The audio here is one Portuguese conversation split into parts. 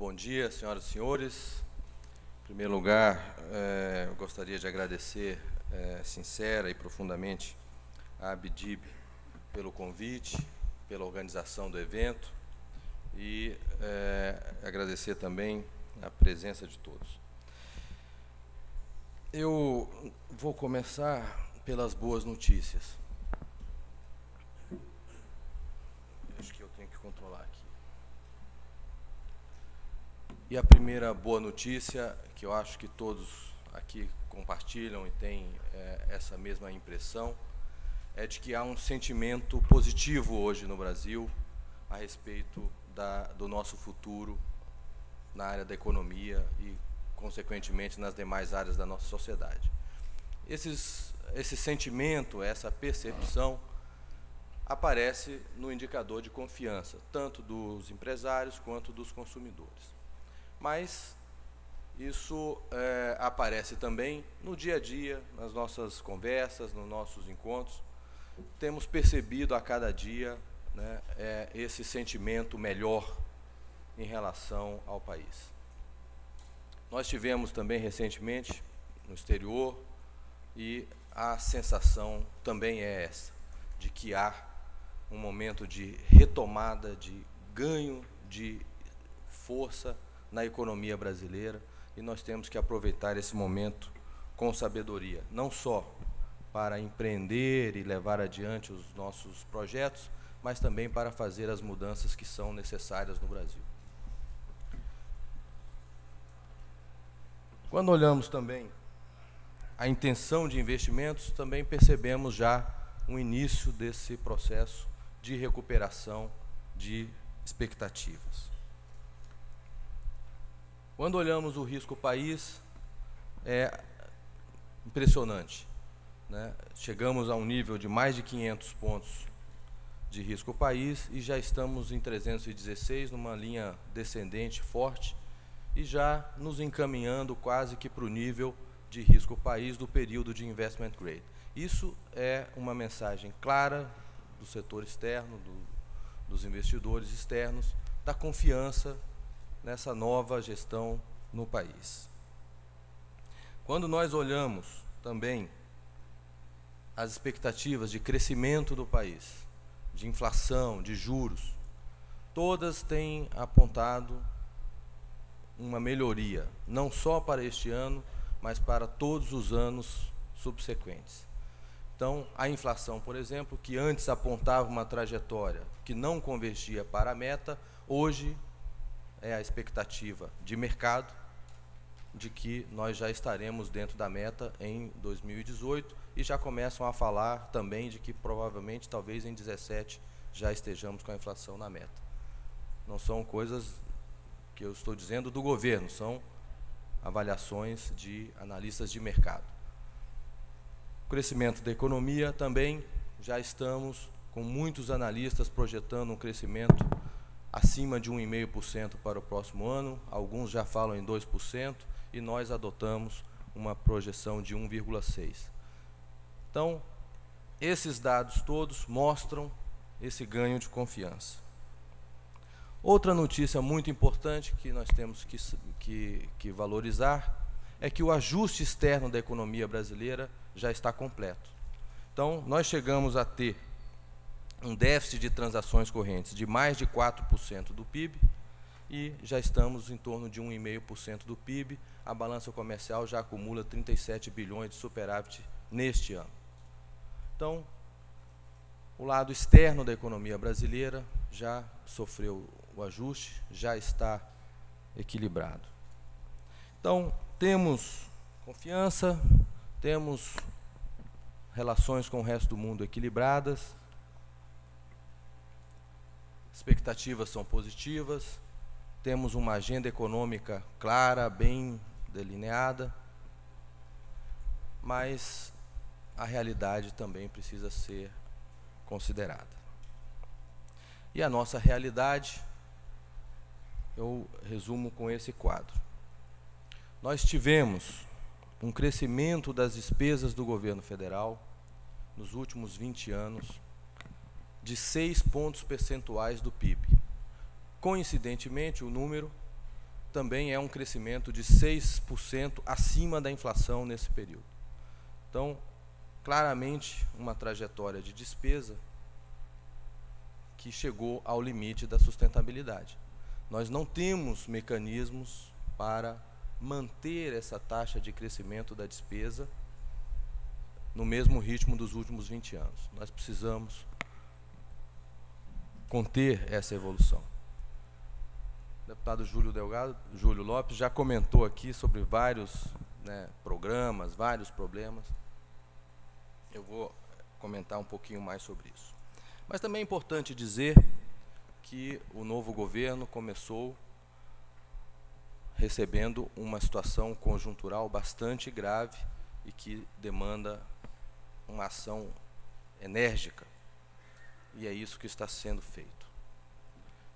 Bom dia, senhoras e senhores. Em primeiro lugar, eu gostaria de agradecer sincera e profundamente a ABDIB pelo convite, pela organização do evento e agradecer também a presença de todos. Eu vou começar pelas boas notícias. Acho que eu tenho que controlar aqui. E a primeira boa notícia, que eu acho que todos aqui compartilham e têm essa mesma impressão, é de que há um sentimento positivo hoje no Brasil a respeito do nosso futuro na área da economia e, consequentemente, nas demais áreas da nossa sociedade. Esse sentimento, essa percepção, aparece no indicador de confiança, tanto dos empresários quanto dos consumidores. Mas isso aparece também no dia a dia, nas nossas conversas, nos nossos encontros. Temos percebido a cada dia, né, esse sentimento melhor em relação ao país. Nós tivemos também recentemente no exterior e a sensação também é essa, de que há um momento de retomada, de ganho de força na economia brasileira, e nós temos que aproveitar esse momento com sabedoria, não só para empreender e levar adiante os nossos projetos, mas também para fazer as mudanças que são necessárias no Brasil. Quando olhamos também a intenção de investimentos, também percebemos já um início desse processo de recuperação de expectativas. Quando olhamos o risco país, é impressionante, né? Chegamos a um nível de mais de 500 pontos de risco país e já estamos em 316, numa linha descendente forte, e já nos encaminhando quase que para o nível de risco país do período de investment grade. Isso é uma mensagem clara do setor externo, dos investidores externos, da confiança nessa nova gestão no país. Quando nós olhamos também as expectativas de crescimento do país, de inflação, de juros, todas têm apontado uma melhoria, não só para este ano, mas para todos os anos subsequentes. Então, a inflação, por exemplo, que antes apontava uma trajetória que não convergia para a meta, hoje é a expectativa de mercado de que nós já estaremos dentro da meta em 2018 e já começam a falar também de que provavelmente, talvez em 2017, já estejamos com a inflação na meta. Não são coisas que eu estou dizendo do governo, são avaliações de analistas de mercado. O crescimento da economia também, já estamos com muitos analistas projetando um crescimento acima de 1,5% para o próximo ano, alguns já falam em 2%, e nós adotamos uma projeção de 1,6%. Então, esses dados todos mostram esse ganho de confiança. Outra notícia muito importante que nós temos que valorizar é que o ajuste externo da economia brasileira já está completo. Então, nós chegamos a ter um déficit de transações correntes de mais de 4% do PIB e já estamos em torno de 1,5% do PIB. A balança comercial já acumula 37 bilhões de superávit neste ano. Então, o lado externo da economia brasileira já sofreu o ajuste, já está equilibrado. Então, temos confiança, temos relações com o resto do mundo equilibradas, expectativas são positivas, temos uma agenda econômica clara, bem delineada, mas a realidade também precisa ser considerada. E a nossa realidade, eu resumo com esse quadro. Nós tivemos um crescimento das despesas do governo federal nos últimos 20 anos de 6 pontos percentuais do PIB. Coincidentemente, o número também é um crescimento de 6% acima da inflação nesse período. Então, claramente, uma trajetória de despesa que chegou ao limite da sustentabilidade. Nós não temos mecanismos para manter essa taxa de crescimento da despesa no mesmo ritmo dos últimos 20 anos. Nós precisamos conter essa evolução. O deputado Júlio Lopes já comentou aqui sobre vários programas, vários problemas. Eu vou comentar um pouquinho mais sobre isso. Mas também é importante dizer que o novo governo começou recebendo uma situação conjuntural bastante grave e que demanda uma ação enérgica. E é isso que está sendo feito.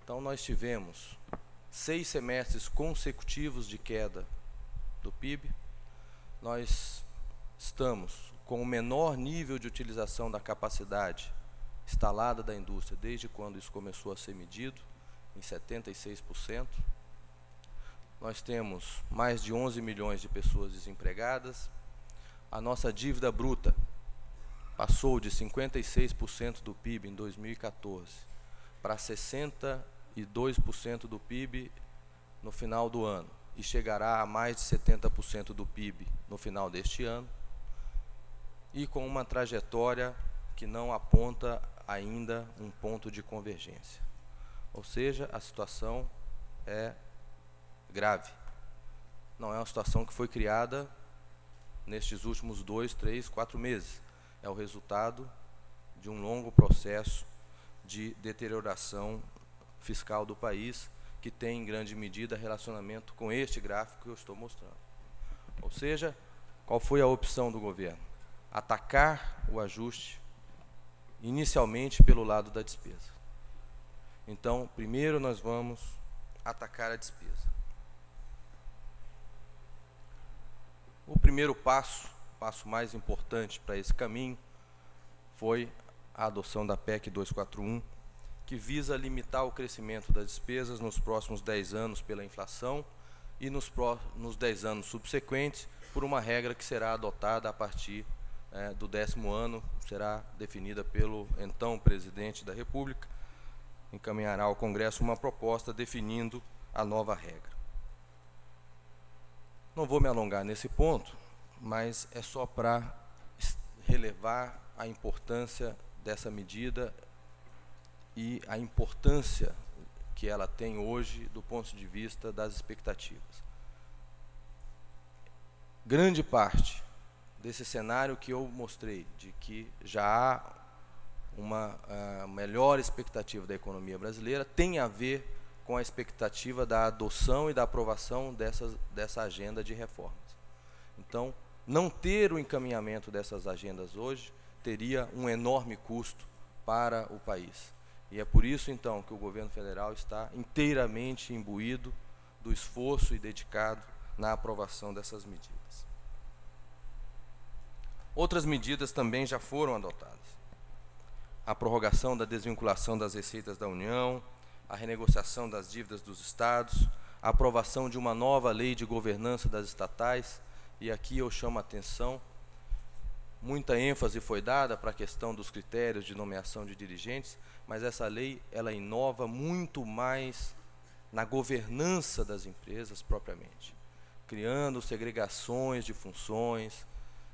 Então, nós tivemos 6 semestres consecutivos de queda do PIB. Nós estamos com o menor nível de utilização da capacidade instalada da indústria desde quando isso começou a ser medido, em 76%. Nós temos mais de 11 milhões de pessoas desempregadas. A nossa dívida bruta passou de 56% do PIB em 2014 para 62% do PIB no final do ano e chegará a mais de 70% do PIB no final deste ano, e com uma trajetória que não aponta ainda um ponto de convergência. Ou seja, a situação é grave. Não é uma situação que foi criada nestes últimos 2, 3, 4 meses. É o resultado de um longo processo de deterioração fiscal do país, que tem, em grande medida, relacionamento com este gráfico que eu estou mostrando. Ou seja, qual foi a opção do governo? Atacar o ajuste inicialmente pelo lado da despesa. Então, primeiro nós vamos atacar a despesa. O primeiro passo, o passo mais importante para esse caminho, foi a adoção da PEC 241, que visa limitar o crescimento das despesas nos próximos 10 anos pela inflação e nos 10 anos subsequentes por uma regra que será adotada a partir do 10º ano, será definida pelo então presidente da República, encaminhará ao Congresso uma proposta definindo a nova regra. Não vou me alongar nesse ponto, mas é só para relevar a importância dessa medida e a importância que ela tem hoje do ponto de vista das expectativas. Grande parte desse cenário que eu mostrei, de que já há uma melhor expectativa da economia brasileira, tem a ver com a expectativa da adoção e da aprovação dessa agenda de reformas. Então, não ter o encaminhamento dessas agendas hoje teria um enorme custo para o país. E é por isso, então, que o governo federal está inteiramente imbuído do esforço e dedicado na aprovação dessas medidas. Outras medidas também já foram adotadas. A prorrogação da desvinculação das receitas da União, a renegociação das dívidas dos estados, a aprovação de uma nova lei de governança das estatais, e aqui eu chamo a atenção, muita ênfase foi dada para a questão dos critérios de nomeação de dirigentes, mas essa lei, ela inova muito mais na governança das empresas propriamente, criando segregações de funções,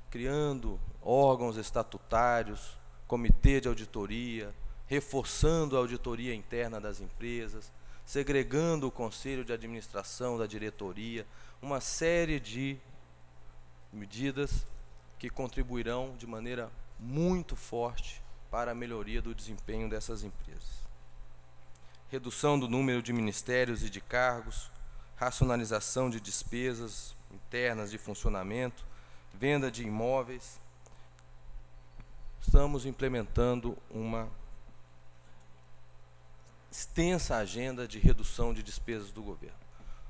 criando órgãos estatutários, comitê de auditoria, reforçando a auditoria interna das empresas, segregando o conselho de administração da diretoria, uma série de medidas que contribuirão de maneira muito forte para a melhoria do desempenho dessas empresas. Redução do número de ministérios e de cargos, racionalização de despesas internas de funcionamento, venda de imóveis. Estamos implementando uma extensa agenda de redução de despesas do governo.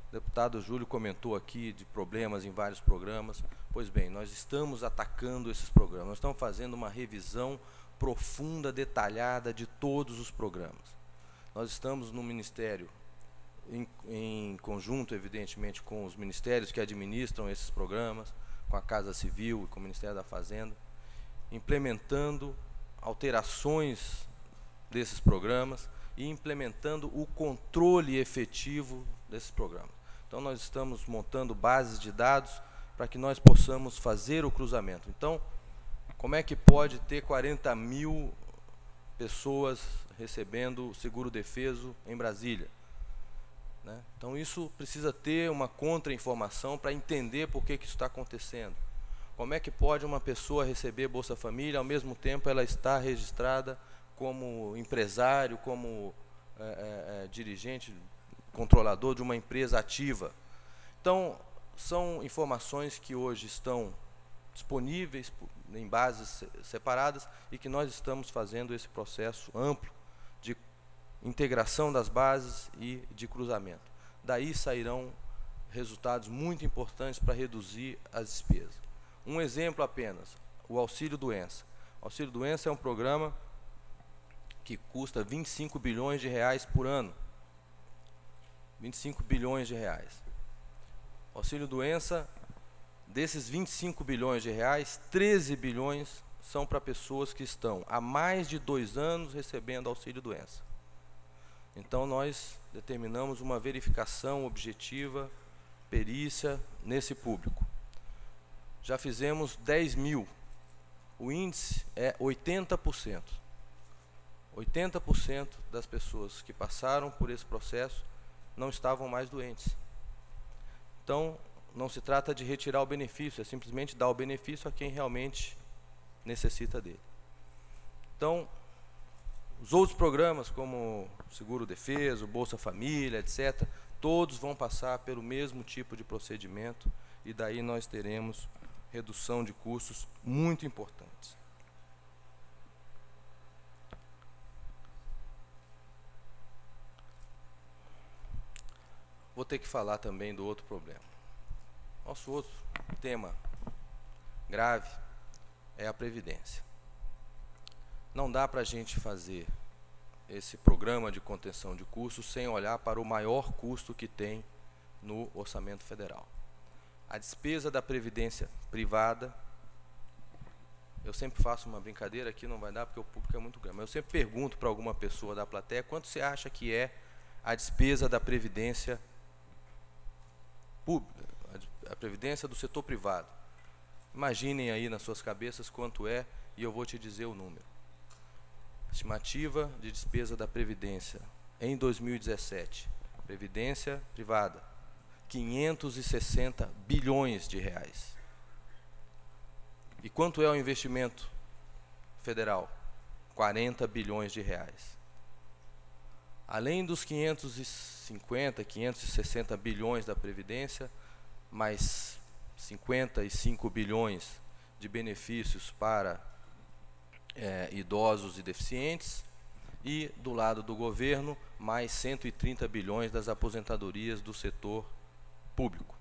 O deputado Júlio comentou aqui de problemas em vários programas. Pois bem, nós estamos atacando esses programas. Nós estamos fazendo uma revisão profunda, detalhada de todos os programas. Nós estamos no Ministério em conjunto, evidentemente, com os ministérios que administram esses programas, com a Casa Civil e com o Ministério da Fazenda, implementando alterações desses programas e implementando o controle efetivo desses programas. Então, nós estamos montando bases de dados para que nós possamos fazer o cruzamento. Então, como é que pode ter 40 mil pessoas recebendo seguro-defeso em Brasília? Né? Então, isso precisa ter uma contra-informação para entender por que isso está acontecendo. Como é que pode uma pessoa receber Bolsa Família, ao mesmo tempo ela está registrada como empresário, como dirigente, controlador de uma empresa ativa? Então, são informações que hoje estão disponíveis em bases separadas e que nós estamos fazendo esse processo amplo de integração das bases e de cruzamento. Daí sairão resultados muito importantes para reduzir as despesas. Um exemplo apenas, o auxílio-doença. O auxílio-doença é um programa que custa 25 bilhões de reais por ano. 25 bilhões de reais. O auxílio-doença, desses 25 bilhões de reais, 13 bilhões são para pessoas que estão há mais de 2 anos recebendo auxílio-doença. Então, nós determinamos uma verificação objetiva, perícia, nesse público. Já fizemos 10 mil. O índice é 80%. 80% das pessoas que passaram por esse processo não estavam mais doentes. Então, não se trata de retirar o benefício, é simplesmente dar o benefício a quem realmente necessita dele. Então, os outros programas, como Seguro-Defeso, Bolsa Família, etc., todos vão passar pelo mesmo tipo de procedimento e daí nós teremos redução de custos muito importantes. Vou ter que falar também do outro problema. Nosso outro tema grave é a Previdência. Não dá para a gente fazer esse programa de contenção de custos sem olhar para o maior custo que tem no orçamento federal. A despesa da Previdência privada, eu sempre faço uma brincadeira, aqui não vai dar porque o público é muito grande, mas eu sempre pergunto para alguma pessoa da plateia quanto você acha que é a despesa da Previdência pública, a Previdência do setor privado. Imaginem aí nas suas cabeças quanto é e eu vou te dizer o número. Estimativa de despesa da Previdência em 2017, Previdência privada, 560 bilhões de reais. E quanto é o investimento federal? 40 bilhões de reais. Além dos 550, 560 bilhões da Previdência, mais 55 bilhões de benefícios para idosos e deficientes, e do lado do governo, mais 130 bilhões das aposentadorias do setor público.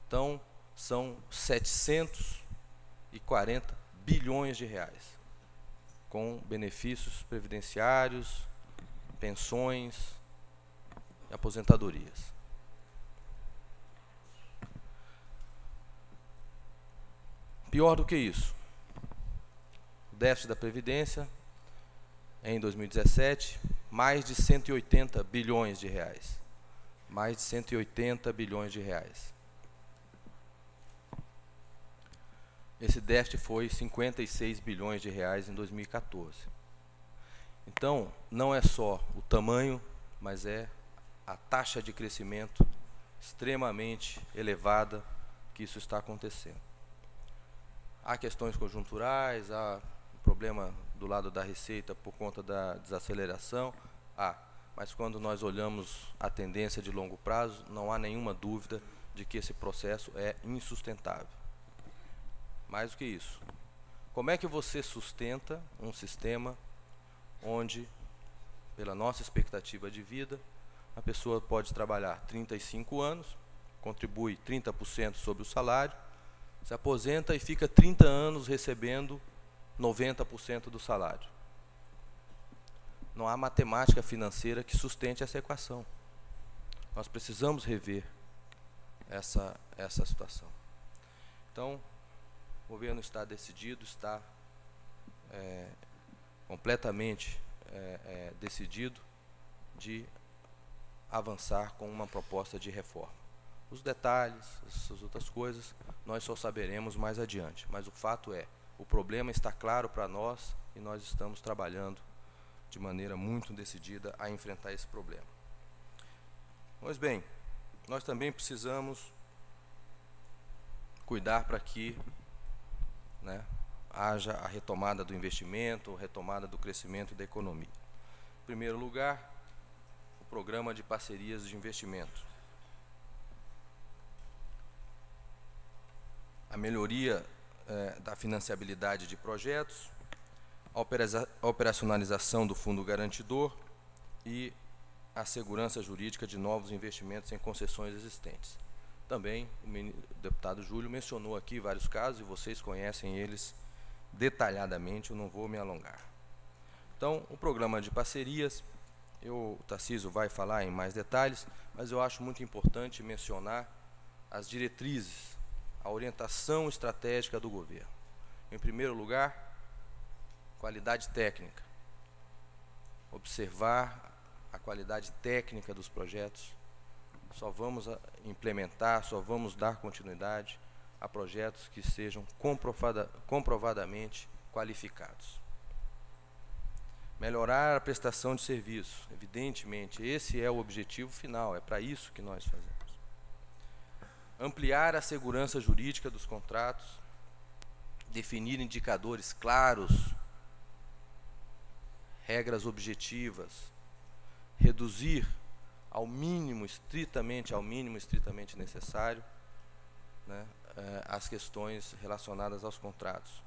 Então, são 740 bilhões de reais, com benefícios previdenciários, pensões e aposentadorias. Pior do que isso, o déficit da Previdência, em 2017, mais de 180 bilhões de reais. Mais de 180 bilhões de reais. Esse déficit foi 56 bilhões de reais em 2014. Então, não é só o tamanho, mas é a taxa de crescimento extremamente elevada que isso está acontecendo. Há questões conjunturais, há problema do lado da receita por conta da desaceleração, mas quando nós olhamos a tendência de longo prazo, não há nenhuma dúvida de que esse processo é insustentável. Mais do que isso, como é que você sustenta um sistema onde, pela nossa expectativa de vida, a pessoa pode trabalhar 35 anos, contribui 30% sobre o salário, se aposenta e fica 30 anos recebendo 90% do salário. Não há matemática financeira que sustente essa equação. Nós precisamos rever essa situação. Então, o governo está decidido, está completamente decidido de avançar com uma proposta de reforma. Os detalhes, essas outras coisas, nós só saberemos mais adiante. Mas o fato é, o problema está claro para nós e nós estamos trabalhando de maneira muito decidida a enfrentar esse problema. Pois bem, nós também precisamos cuidar para que, né, haja a retomada do investimento, retomada do crescimento da economia. Em primeiro lugar, o programa de parcerias de investimento. A melhoria da financiabilidade de projetos, a operacionalização do fundo garantidor e a segurança jurídica de novos investimentos em concessões existentes. Também o deputado Júlio mencionou aqui vários casos e vocês conhecem eles detalhadamente, eu não vou me alongar. Então, o programa de parcerias, o Tarcísio vai falar em mais detalhes, mas eu acho muito importante mencionar as diretrizes, a orientação estratégica do governo. Em primeiro lugar, qualidade técnica. Observar a qualidade técnica dos projetos. Só vamos implementar, só vamos dar continuidade a projetos que sejam comprovadamente qualificados. Melhorar a prestação de serviço. Evidentemente, esse é o objetivo final, é para isso que nós fazemos. Ampliar a segurança jurídica dos contratos, definir indicadores claros, regras objetivas, reduzir ao mínimo, estritamente necessário, né, as questões relacionadas aos contratos.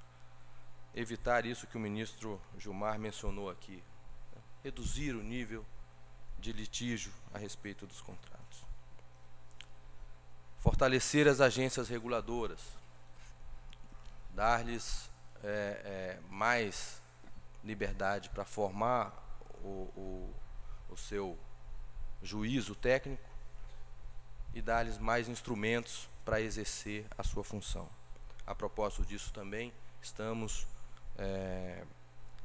Evitar isso que o ministro Gilmar mencionou aqui, né, reduzir o nível de litígio a respeito dos contratos. Fortalecer as agências reguladoras, dar-lhes mais liberdade para formar o seu juízo técnico e dar-lhes mais instrumentos para exercer a sua função. A propósito disso também, estamos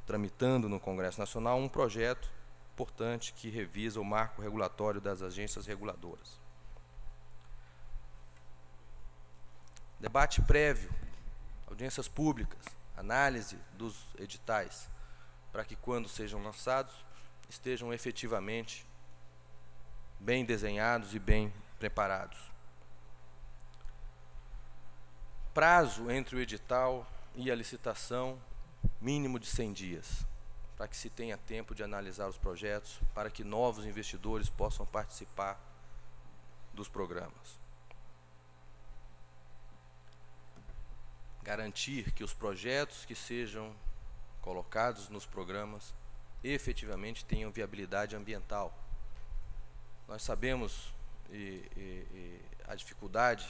tramitando no Congresso Nacional um projeto importante que revisa o marco regulatório das agências reguladoras. Debate prévio, audiências públicas, análise dos editais, para que quando sejam lançados, estejam efetivamente bem desenhados e bem preparados. Prazo entre o edital e a licitação, mínimo de 100 dias, para que se tenha tempo de analisar os projetos, para que novos investidores possam participar dos programas. Garantir que os projetos que sejam colocados nos programas efetivamente tenham viabilidade ambiental. Nós sabemos a dificuldade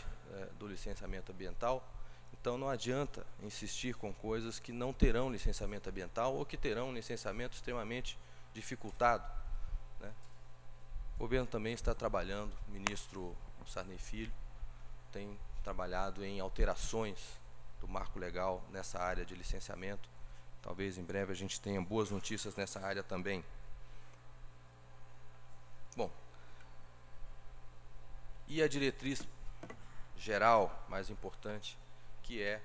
do licenciamento ambiental, então não adianta insistir com coisas que não terão licenciamento ambiental ou que terão um licenciamento extremamente dificultado, né? O governo também está trabalhando, o ministro Sarney Filho tem trabalhado em alterações do marco legal nessa área de licenciamento. Talvez em breve a gente tenha boas notícias nessa área também. Bom, e a diretriz geral, mais importante, que é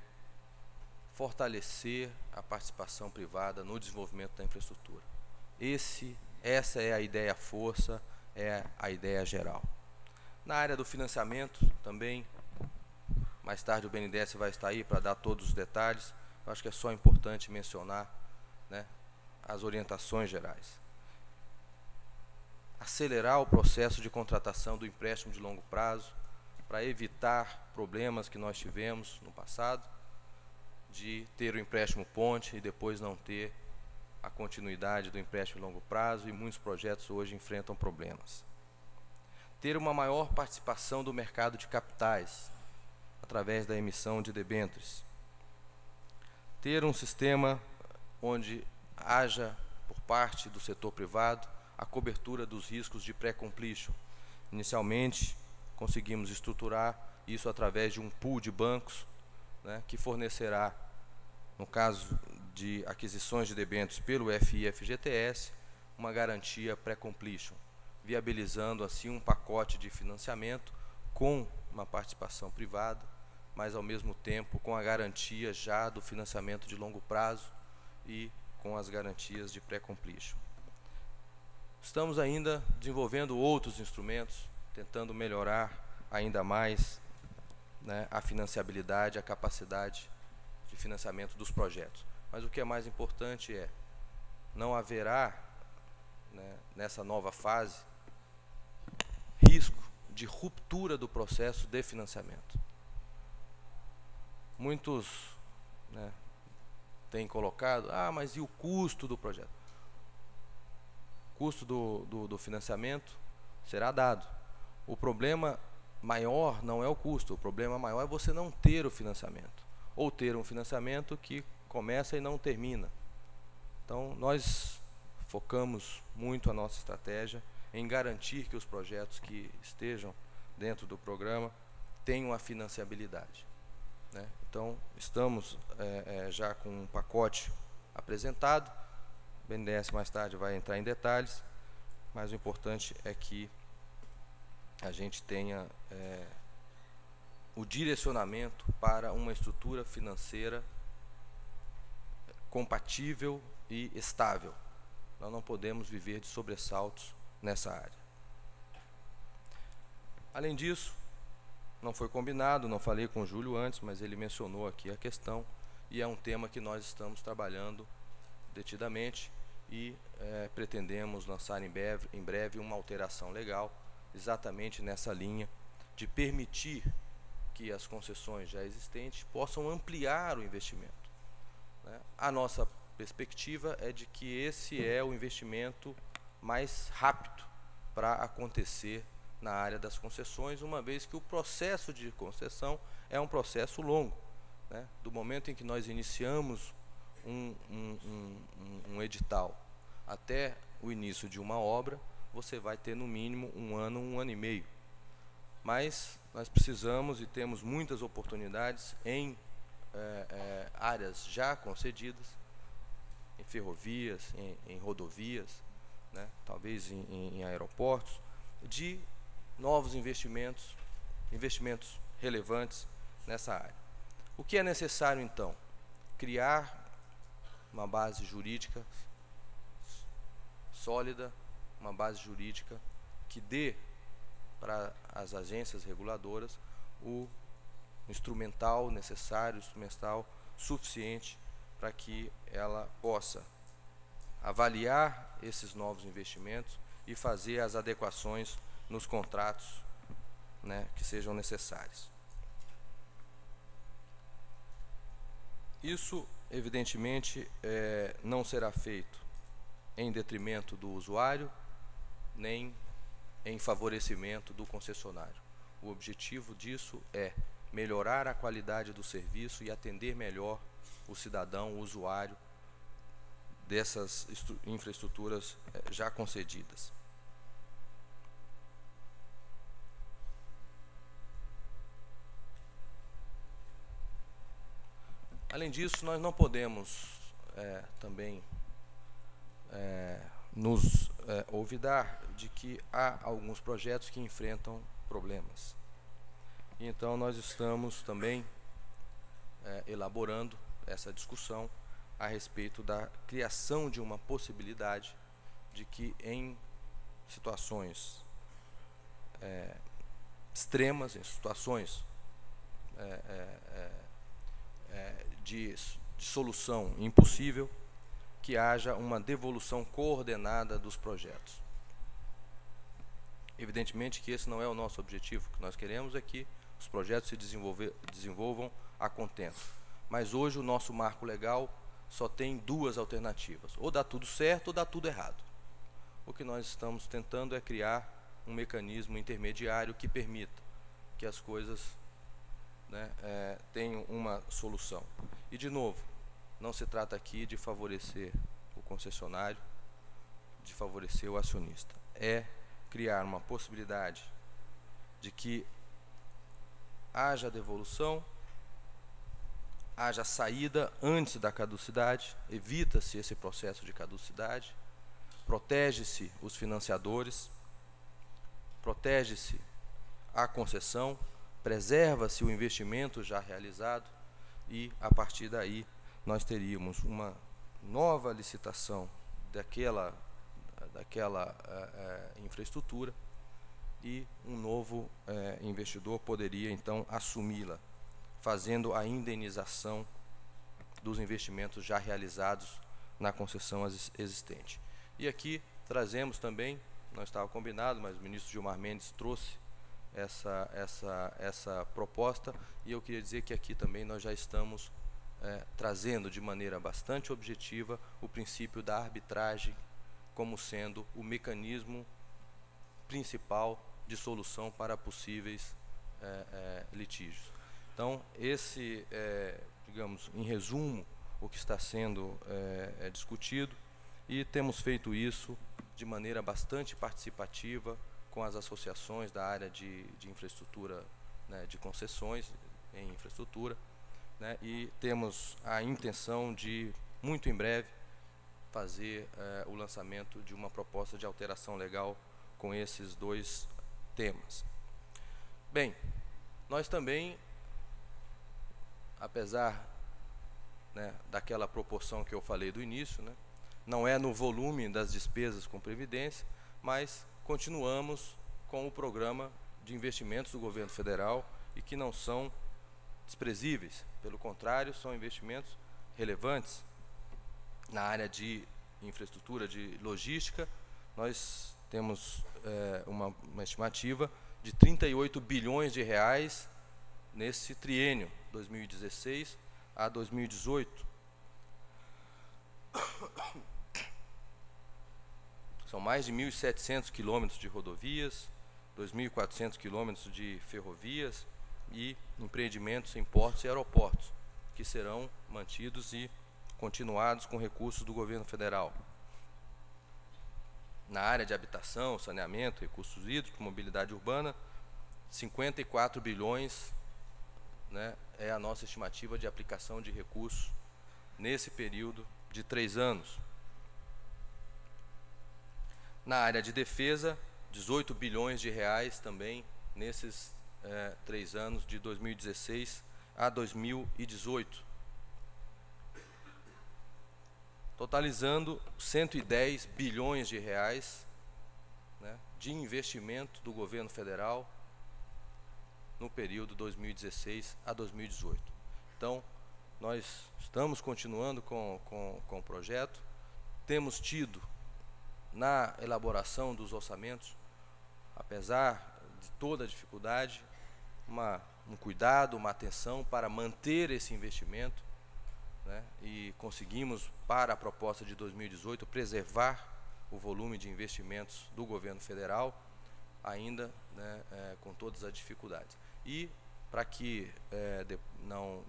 fortalecer a participação privada no desenvolvimento da infraestrutura. Essa é a ideia força, é a ideia geral. Na área do financiamento também, mais tarde o BNDES vai estar aí para dar todos os detalhes. Eu acho que é só importante mencionar, né, as orientações gerais. Acelerar o processo de contratação do empréstimo de longo prazo para evitar problemas que nós tivemos no passado, de ter o empréstimo ponte e depois não ter a continuidade do empréstimo de longo prazo, e muitos projetos hoje enfrentam problemas. Ter uma maior participação do mercado de capitais, através da emissão de debêntures. Ter um sistema onde haja por parte do setor privado, a cobertura dos riscos de pré-completion. Inicialmente, conseguimos estruturar isso através de um pool de bancos, né, que fornecerá, no caso de aquisições de debêntures pelo FI e FGTS, uma garantia pré-completion, viabilizando assim um pacote de financiamento com uma participação privada, mas ao mesmo tempo com a garantia já do financiamento de longo prazo e com as garantias de pré-completion. Estamos ainda desenvolvendo outros instrumentos, tentando melhorar ainda mais, né, a financiabilidade, a capacidade de financiamento dos projetos. Mas o que é mais importante é, não haverá, né, nessa nova fase, risco de ruptura do processo de financiamento. Muitos, né, têm colocado, mas e o custo do projeto? O custo do financiamento será dado. O problema maior não é o custo, o problema maior é você não ter o financiamento, ou ter um financiamento que começa e não termina. Então, nós focamos muito a nossa estratégia em garantir que os projetos que estejam dentro do programa tenham a financiabilidade, né? Então, estamos já com um pacote apresentado. O BNDES mais tarde vai entrar em detalhes, mas o importante é que a gente tenha o direcionamento para uma estrutura financeira compatível e estável. Nós não podemos viver de sobressaltos nessa área. Além disso, não foi combinado, não falei com o Júlio antes, mas ele mencionou aqui a questão, e é um tema que nós estamos trabalhando detidamente e pretendemos lançar em breve uma alteração legal, exatamente nessa linha de permitir que as concessões já existentes possam ampliar o investimento, né? A nossa perspectiva é de que esse é o investimento mais rápido para acontecer na área das concessões, uma vez que o processo de concessão é um processo longo, né? Do momento em que nós iniciamos um edital até o início de uma obra, você vai ter no mínimo um ano e meio. Mas nós precisamos e temos muitas oportunidades em áreas já concedidas, em ferrovias, em rodovias, né, talvez em aeroportos, de novos investimentos relevantes nessa área. O que é necessário, então? Criar uma base jurídica sólida, uma base jurídica que dê para as agências reguladoras o instrumental necessário, instrumental suficiente para que ela possa avaliar esses novos investimentos e fazer as adequações nos contratos, né, que sejam necessárias. Isso, evidentemente, não será feito em detrimento do usuário, nem em favorecimento do concessionário. O objetivo disso é melhorar a qualidade do serviço e atender melhor o cidadão, o usuário dessas infraestruturas já concedidas. Além disso, nós não podemos também nos olvidar de que há alguns projetos que enfrentam problemas. Então, nós estamos também elaborando essa discussão a respeito da criação de uma possibilidade de que em situações extremas, em situações de solução impossível, que haja uma devolução coordenada dos projetos. Evidentemente que esse não é o nosso objetivo. O que nós queremos é que os projetos se desenvolvam a contento. Mas hoje o nosso marco legal só tem duas alternativas: ou dá tudo certo ou dá tudo errado. O que nós estamos tentando é criar um mecanismo intermediário que permita que as coisas, né, tenham uma solução. E, de novo, não se trata aqui de favorecer o concessionário, de favorecer o acionista. É criar uma possibilidade de que haja devolução, haja saída antes da caducidade, evita-se esse processo de caducidade, protege-se os financiadores, protege-se a concessão, preserva-se o investimento já realizado e, a partir daí, nós teríamos uma nova licitação daquela infraestrutura e um novo investidor poderia, então, assumi-la, fazendo a indenização dos investimentos já realizados na concessão existente. E aqui trazemos também, não estava combinado, mas o ministro Gilmar Mendes trouxe essa proposta, e eu queria dizer que aqui também nós já estamos trazendo de maneira bastante objetiva o princípio da arbitragem como sendo o mecanismo principal de solução para possíveis litígios. Então, esse digamos, em resumo, o que está sendo discutido, e temos feito isso de maneira bastante participativa com as associações da área de infraestrutura, né, de concessões em infraestrutura, né, e temos a intenção de, muito em breve, fazer o lançamento de uma proposta de alteração legal com esses dois temas. Bem, nós também, apesar, né, daquela proporção que eu falei do início, né, não é no volume das despesas com previdência, mas continuamos com o programa de investimentos do governo federal e que não são desprezíveis, pelo contrário, são investimentos relevantes na área de infraestrutura, de logística. Nós temos uma estimativa de 38 bilhões de reais nesse triênio 2016 a 2018. São mais de 1.700 quilômetros de rodovias, 2.400 quilômetros de ferrovias e empreendimentos em portos e aeroportos, que serão mantidos e continuados com recursos do governo federal. Na área de habitação, saneamento, recursos hídricos, mobilidade urbana, 54 bilhões, né, é a nossa estimativa de aplicação de recursos nesse período de 3 anos. Na área de defesa, 18 bilhões de reais também nesses 3 anos, de 2016 a 2018. Totalizando 110 bilhões de reais, né, de investimento do governo federal no período 2016 a 2018. Então, nós estamos continuando com o projeto, temos tido na elaboração dos orçamentos, apesar de toda a dificuldade, um cuidado, uma atenção para manter esse investimento, né, e conseguimos, para a proposta de 2018, preservar o volume de investimentos do governo federal, ainda, né, com todas as dificuldades. E, para que não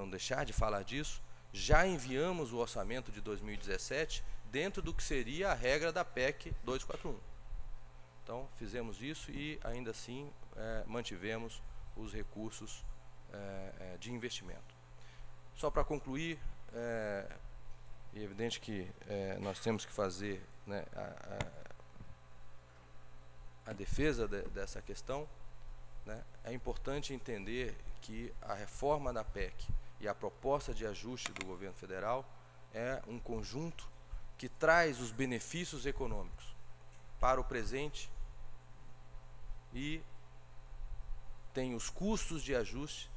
deixar de falar disso, já enviamos o orçamento de 2017 dentro do que seria a regra da PEC 241. Então, fizemos isso e, ainda assim, mantivemos os recursos de investimento. Só para concluir, é evidente que nós temos que fazer, né, a defesa dessa questão, né. É importante entender que a reforma da PEC e a proposta de ajuste do governo federal é um conjunto que traz os benefícios econômicos para o presente e tem os custos de ajuste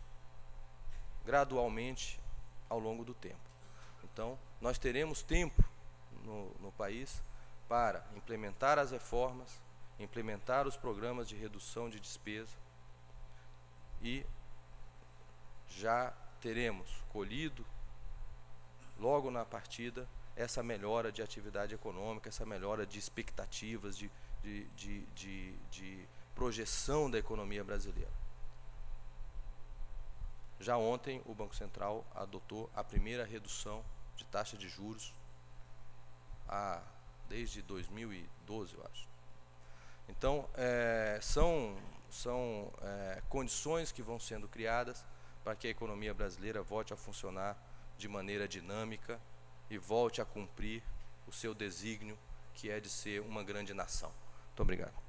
gradualmente ao longo do tempo. Então, nós teremos tempo no país para implementar as reformas, implementar os programas de redução de despesa e já teremos colhido, logo na partida, essa melhora de atividade econômica, essa melhora de expectativas, de projeção da economia brasileira. Já ontem, o Banco Central adotou a primeira redução de taxa de juros desde 2012, eu acho. Então, são condições que vão sendo criadas para que a economia brasileira volte a funcionar de maneira dinâmica e volte a cumprir o seu desígnio, que é de ser uma grande nação. Muito obrigado.